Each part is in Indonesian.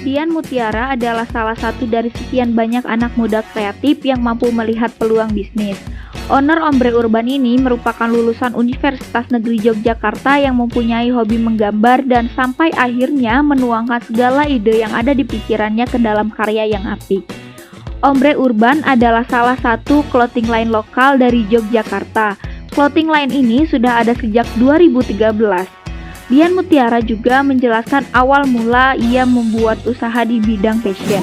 Dian Mutiara adalah salah satu dari sekian banyak anak muda kreatif yang mampu melihat peluang bisnis. Owner Ombre Urban ini merupakan lulusan Universitas Negeri Yogyakarta yang mempunyai hobi menggambar dan sampai akhirnya menuangkan segala ide yang ada di pikirannya ke dalam karya yang apik. Ombre Urban adalah salah satu clothing line lokal dari Yogyakarta. Clothing line ini sudah ada sejak 2013. Dian Mutiara juga menjelaskan awal mula ia membuat usaha di bidang fashion.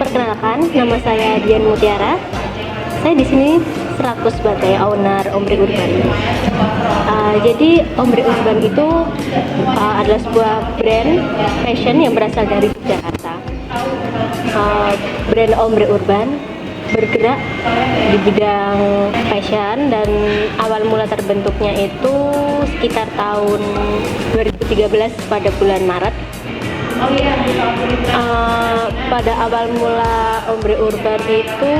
Perkenalkan, nama saya Dian Mutiara. Saya di sini selaku sebagai owner Ombre Urban. Jadi Ombre Urban itu adalah sebuah brand fashion yang berasal dari Jakarta. Brand Ombre Urban bergerak di bidang fashion dan awal mula terbentuknya itu sekitar tahun 2013 pada bulan Maret. Pada awal mula Ombre Urban itu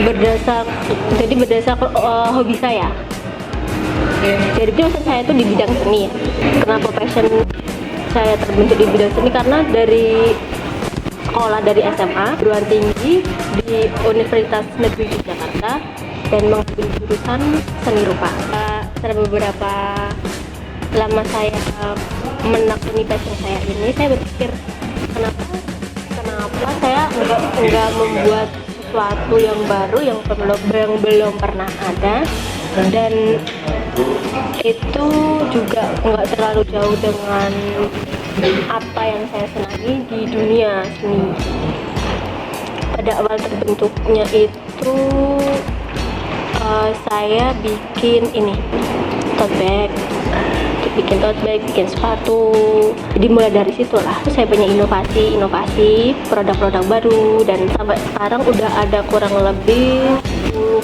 berdasar hobi saya. Jadi saya itu di bidang seni. Kenapa passion saya terbentuk di bidang seni? Karena dari sekolah dari SMA perguruan tinggi di Universitas Negeri Yogyakarta dan mengambil jurusan seni rupa. Setelah beberapa lama saya menekuni passion saya ini, saya berpikir kenapa saya enggak membuat sesuatu yang baru yang belum pernah ada, dan itu juga enggak terlalu jauh dengan apa yang saya senangi di dunia seni. Pada awal terbentuknya itu saya bikin tote bag, bikin sepatu. Jadi mulai dari situlah saya punya inovasi produk-produk baru, dan sampai sekarang udah ada kurang lebih 10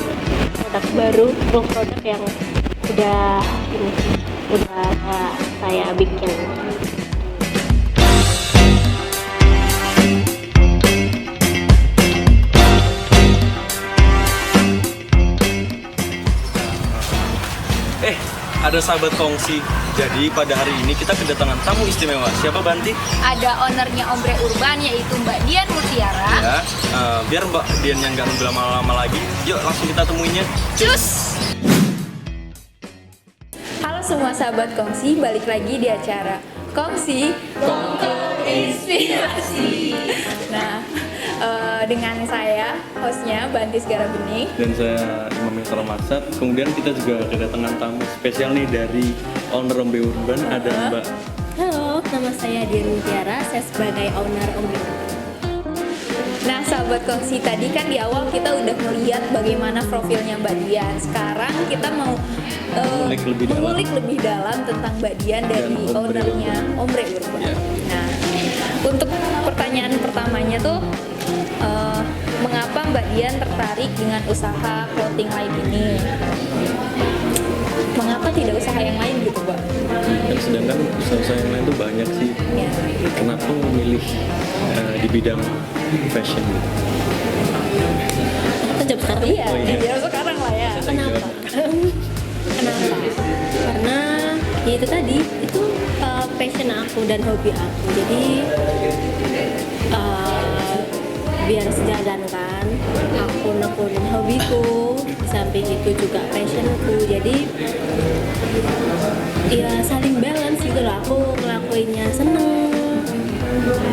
produk baru, 10 produk yang udah saya bikin. Ada sahabat kongsi. Jadi pada hari ini kita kedatangan tamu istimewa. Siapa, Banti? Ada ownernya Ombre Urban, yaitu Mbak Dian Mutiara. Ya, biar Mbak Dian yang nggak nunggu lama-lama lagi, yuk langsung kita temuinnya. Cus! Halo semua sahabat kongsi, balik lagi di acara Kongsi Kongko Inspirasi. Nah, dengan saya, hostnya Banti Segara Bening, Dan saya Imam Yasar Marsad. Kemudian kita juga kedatangan tamu spesial nih dari owner Ombre Urban. Ada Mbak. Halo, nama saya Dian Mutiara. Saya sebagai owner Ombre Urban. Nah, sahabat kongsi, tadi kan di awal kita udah melihat bagaimana profilnya Mbak Dian. Sekarang kita mau mengulik lebih dalam tentang Mbak Dian dari ownernya Ombre Urban. Ya. Nah, untuk pertanyaan pertamanya tuh, mengapa Mbak Dian tertarik dengan usaha clothing line ini? Mengapa tidak usaha yang lain gitu, Mbak? Dan sedangkan usaha yang lain tuh banyak sih. Ya. Kenapa memilih di bidang fashion gitu? Kita jawab sekarang. Iya, Oh, iya. jawab sekarang lah ya. Kenapa? Karena ya itu tadi, itu passion aku dan hobi aku. Jadi biar sejalan kan, aku nekunin hobiku, di samping itu juga passionku. Jadi ya saling balance gitu loh. Aku ngelakuinnya seneng,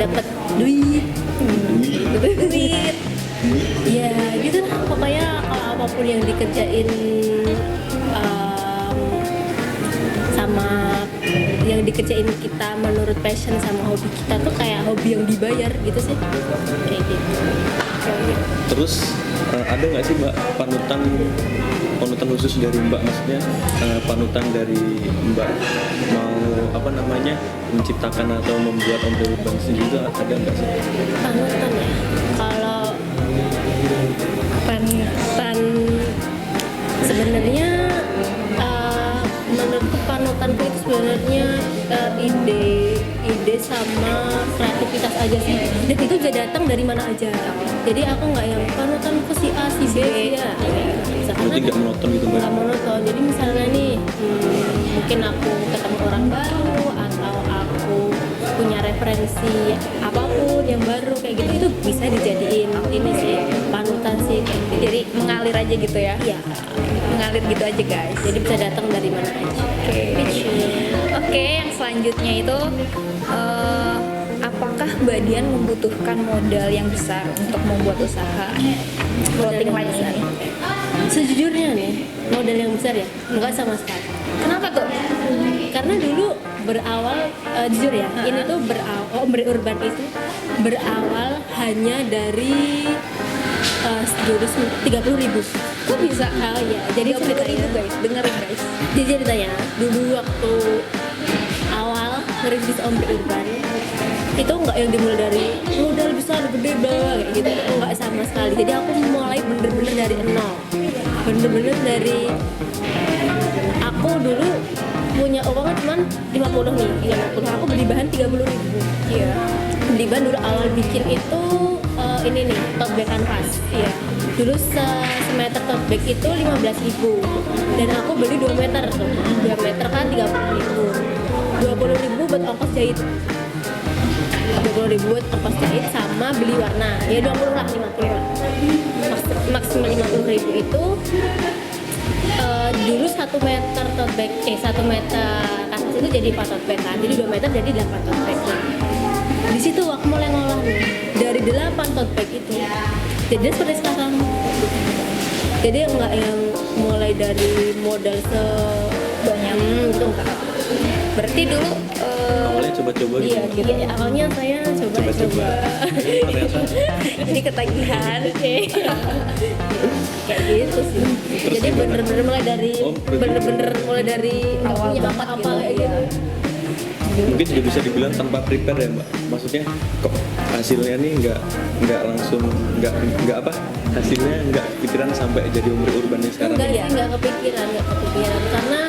dapat duit. Ya gitu lah, pokoknya kalau apapun yang dikerjain sama yang dikerjain kita menurut passion sama hobi kita tuh kayak hobi yang dibayar gitu sih, kayak gitu. Terus ada nggak sih Mbak panutan khusus dari Mbak, maksudnya panutan dari Mbak mau menciptakan atau membuat Ombre Urban juga, ada nggak sih? Panutan ya, kalau panutan sebenarnya menurutku panutanku itu sebenarnya ide sama kreativitas aja sih, dan itu bisa datang dari mana aja. Jadi aku nggak yang panutan ke si A si B ya, misalkan Tidak monoton gitu Mbak? nggak monoton. Jadi misalnya nih mungkin aku ketemu orang baru atau aku punya referensi apapun yang baru kayak gitu, itu bisa dijadiin ini sih panutan sih kayak gitu. Jadi mengalir aja gitu ya. Iya, Mengalir gitu aja guys. jadi bisa datang dari mana aja. Oke, yang selanjutnya itu apakah Mbak Dian membutuhkan modal yang besar untuk membuat usaha clothing line ini? Sejujurnya nih, modal yang besar ya enggak sama sekali. Kenapa tuh? Karena dulu berawal jujur ya, ini tuh berawal Ombre Urban itu berawal hanya dari 30.000. Kok bisa? Oh iya, jadi Itu ceritanya guys, dengerin guys. jadi ceritanya dulu waktu awal ngerintis Ombre Urban itu enggak yang dimulai dari modal besar gede bla kayak gitu, enggak sama sekali. Jadi aku mulai bener-bener dari nol, bener-bener dari aku dulu punya uang cuman 50 nih, 50 aku beli bahan 30.000. Iya. Beli bahan dulu awal bikin itu ini nih tote bag kanvas. Iya. Dulu semeter tote bag itu 15.000 dan aku beli 2 meter tuh. 2 meter kan 30.000. 20.000 buat ongkos jahit. 20.000 buat ongkos jahit sama beli warna. Ya 20 lah, 50 lah. Maksimal 50.000 itu dulu 1 meter tote bag 1 meter kanvas itu jadi 4 tote bag kan. Jadi 2 meter jadi 8 tote bag. Di situ aku mulai ngolah nih dari 8 tote bag itu jadi seperti sekarang. Jadi enggak yang mulai dari modal sebanyak itu enggak. Berarti dulu Awalnya coba-coba gitu. Iya, gitu. Awalnya saya coba-coba. Ternyata ini ketagihan. Kayak gitu sih. Terus Jadi gimana? bener-bener mulai dari berarti- mulai dari nggak Awal punya banget apa-apa gitu, kayak iya. gitu. mungkin juga bisa dibilang tanpa prepare ya mbak, maksudnya kok hasilnya nih nggak langsung nggak apa hasilnya nggak pikiran sampai jadi Ombre Urban nih sekarang. Enggak sih, nggak kepikiran karena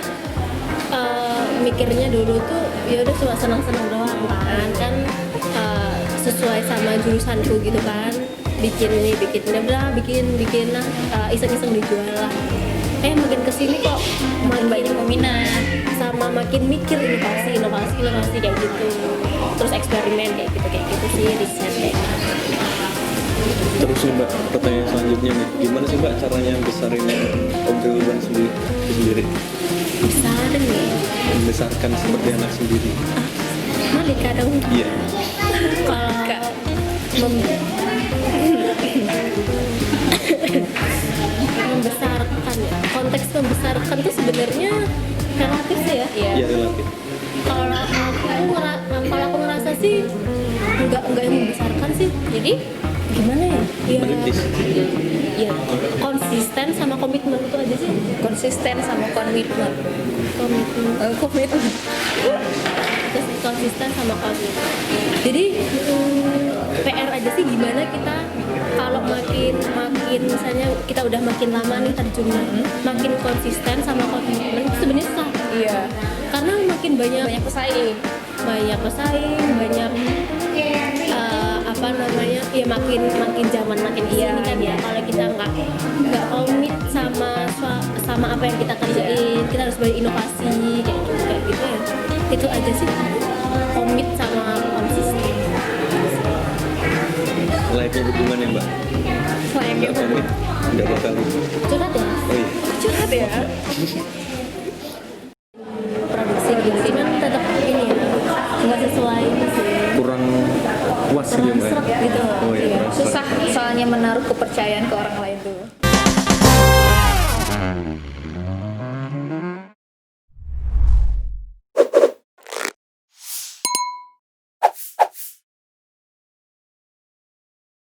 mikirnya dulu tuh ya udah cuma senang-senang doang kan sesuai sama jurusanku gitu kan, bikin udah bikin nah iseng-iseng dijual lah. Makin kesini kok makin banyak peminat sama makin mikir inovasi kayak gitu, terus eksperimen kayak gitu sih, riset kayak gitu. Terus nih mbak, pertanyaan selanjutnya nih, gimana sih mbak caranya besarin Ombre Urban sendiri? Besarin nih Membesarkan seperti anak sendiri. Malika dong. Iya. Kalau membesarkan ya, konteks membesarkan tuh sebenarnya relatif sih ya. Iya relatif. Kalau aku ngerasa sih enggak yang membesarkan sih. Jadi gimana ya? Merintis. Ya konsisten sama komitmen itu aja sih. Konsisten sama komitmen. Komitmen. Terus konsisten sama komitmen. Jadi PR aja sih gimana kita kalau makin misalnya kita udah makin lama nih terjunnya, makin konsisten sama komitmen itu sebenarnya susah. Iya. Karena makin banyak pesaing. banyak apa namanya ya makin zaman makin kesini kan ya, kalau kita nggak komit sama apa yang kita kerjain, kita harus berinovasi kayak gitu ya. Itu aja sih, komit sama konsisten. Layaknya hubungan ya mbak. Nggak komit, nggak bakal. Curhat ya, Oh iya. Curhat ya. produksi gitu cuman tetap ini ya nggak sesuai ini sih, Kurang puas gitu kurang mbak. seret gitu. Oh iya. kurang Susah soalnya menaruh kepercayaan ke orang lain tuh. seret.